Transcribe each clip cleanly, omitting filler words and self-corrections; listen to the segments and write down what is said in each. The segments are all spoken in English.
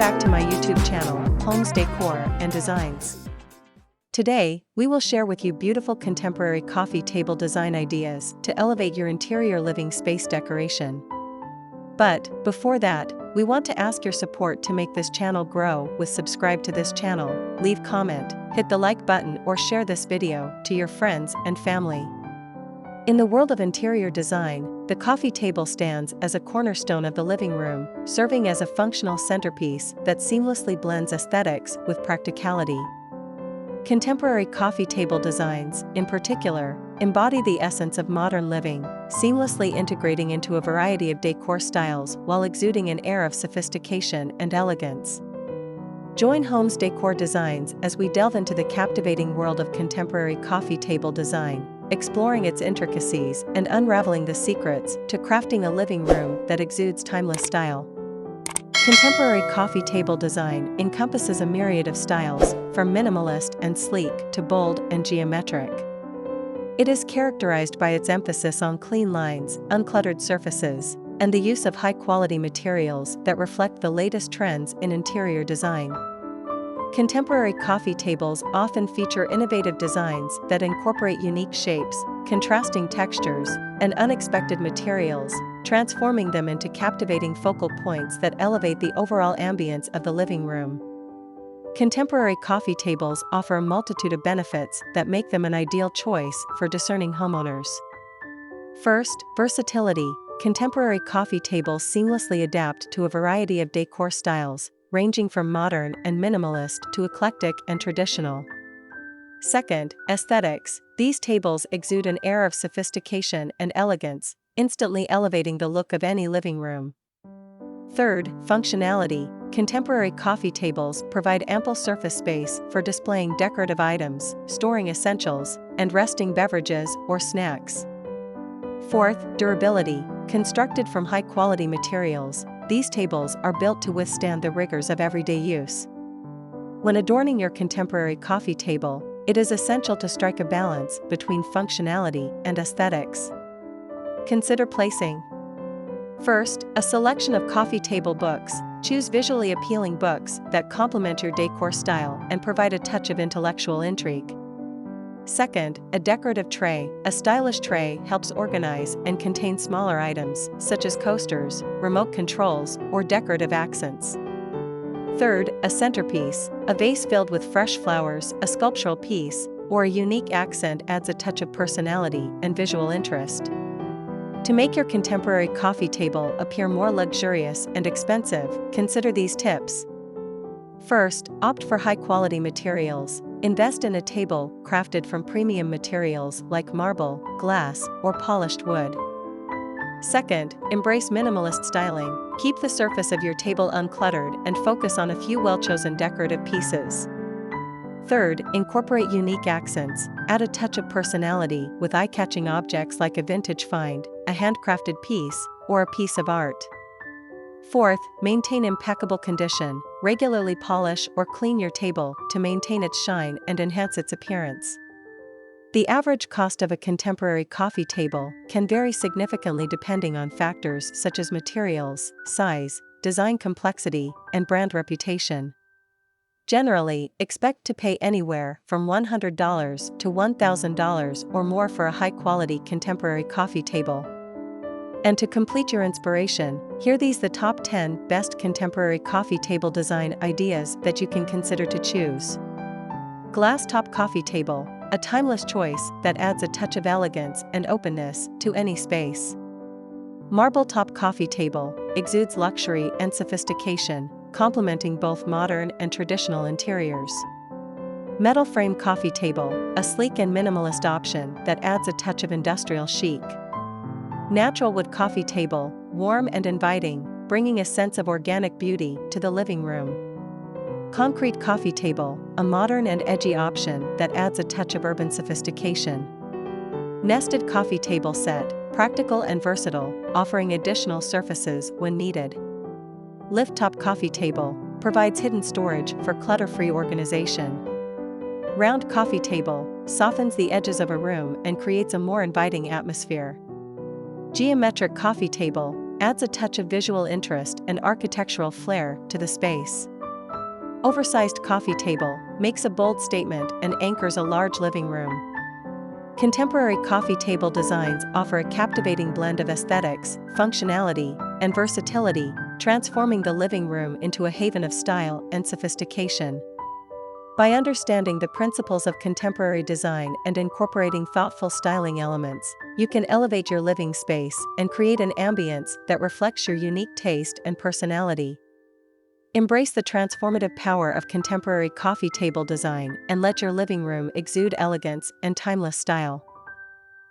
back to my YouTube channel, Homes Decor and Designs. Today, we will share with you beautiful contemporary coffee table design ideas to elevate your interior living space decoration. But, before that, we want to ask your support to make this channel grow with subscribe to this channel, leave comment, hit the like button or share this video to your friends and family. In the world of interior design, the coffee table stands as a cornerstone of the living room, serving as a functional centerpiece that seamlessly blends aesthetics with practicality. Contemporary coffee table designs, in particular, embody the essence of modern living, seamlessly integrating into a variety of decor styles while exuding an air of sophistication and elegance. Join Homes Decor Designs as we delve into the captivating world of contemporary coffee table design, exploring its intricacies and unraveling the secrets to crafting a living room that exudes timeless style. Contemporary coffee table design encompasses a myriad of styles, from minimalist and sleek to bold and geometric. It is characterized by its emphasis on clean lines, uncluttered surfaces, and the use of high-quality materials that reflect the latest trends in interior design. Contemporary coffee tables often feature innovative designs that incorporate unique shapes, contrasting textures, and unexpected materials, transforming them into captivating focal points that elevate the overall ambience of the living room. Contemporary coffee tables offer a multitude of benefits that make them an ideal choice for discerning homeowners. First, versatility. Contemporary coffee tables seamlessly adapt to a variety of decor styles, ranging from modern and minimalist to eclectic and traditional. Second, aesthetics. These tables exude an air of sophistication and elegance, instantly elevating the look of any living room. Third, functionality. Contemporary coffee tables provide ample surface space for displaying decorative items, storing essentials, and resting beverages or snacks. Fourth, durability. Constructed from high-quality materials, these tables are built to withstand the rigors of everyday use. When adorning your contemporary coffee table, it is essential to strike a balance between functionality and aesthetics. Consider placing. First, a selection of coffee table books. Choose visually appealing books that complement your decor style and provide a touch of intellectual intrigue. Second, a decorative tray. A stylish tray helps organize and contain smaller items, such as coasters, remote controls, or decorative accents. Third, a centerpiece. A vase filled with fresh flowers, a sculptural piece, or a unique accent adds a touch of personality and visual interest. To make your contemporary coffee table appear more luxurious and expensive, consider these tips. First, opt for high-quality materials. Invest in a table crafted from premium materials like marble, glass, or polished wood. Second, embrace minimalist styling. Keep the surface of your table uncluttered and focus on a few well-chosen decorative pieces. Third, incorporate unique accents. Add a touch of personality with eye-catching objects like a vintage find, a handcrafted piece, or a piece of art. Fourth, maintain impeccable condition. Regularly polish or clean your table to maintain its shine and enhance its appearance. The average cost of a contemporary coffee table can vary significantly depending on factors such as materials, size, design complexity, and brand reputation. Generally, expect to pay anywhere from $100 to $1,000 or more for a high-quality contemporary coffee table. And to complete your inspiration, here these the top 10 best contemporary coffee table design ideas that you can consider to choose. Glass top coffee table, a timeless choice that adds a touch of elegance and openness to any space. Marble top coffee table, exudes luxury and sophistication, complementing both modern and traditional interiors. Metal frame coffee table, a sleek and minimalist option that adds a touch of industrial chic. Natural wood coffee table, warm and inviting, bringing a sense of organic beauty to the living room. Concrete coffee table, a modern and edgy option that adds a touch of urban sophistication. Nested coffee table set, practical and versatile, offering additional surfaces when needed. Lift top coffee table, provides hidden storage for clutter-free organization. Round coffee table, softens the edges of a room and creates a more inviting atmosphere. Geometric coffee table, adds a touch of visual interest and architectural flair to the space. Oversized coffee table makes a bold statement and anchors a large living room. Contemporary coffee table designs offer a captivating blend of aesthetics, functionality, and versatility, transforming the living room into a haven of style and sophistication. By understanding the principles of contemporary design and incorporating thoughtful styling elements, you can elevate your living space and create an ambience that reflects your unique taste and personality. Embrace the transformative power of contemporary coffee table design and let your living room exude elegance and timeless style.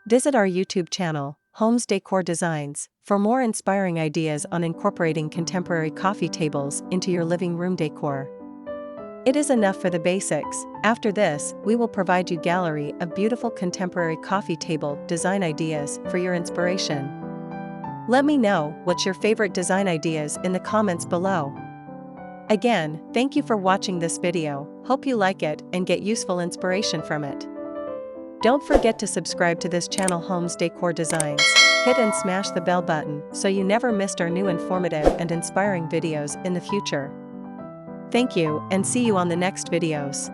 Visit our YouTube channel, Homes Decor Designs, for more inspiring ideas on incorporating contemporary coffee tables into your living room decor. It is enough for the basics. After this, we will provide you a gallery of beautiful contemporary coffee table design ideas for your inspiration. Let me know what's your favorite design ideas in the comments below. Again, thank you for watching this video. Hope you like it and get useful inspiration from it. Don't forget to subscribe to this channel, Homes Decor Designs. Hit and smash the bell button so you never missed our new informative and inspiring videos in the future. Thank you, and see you on the next videos.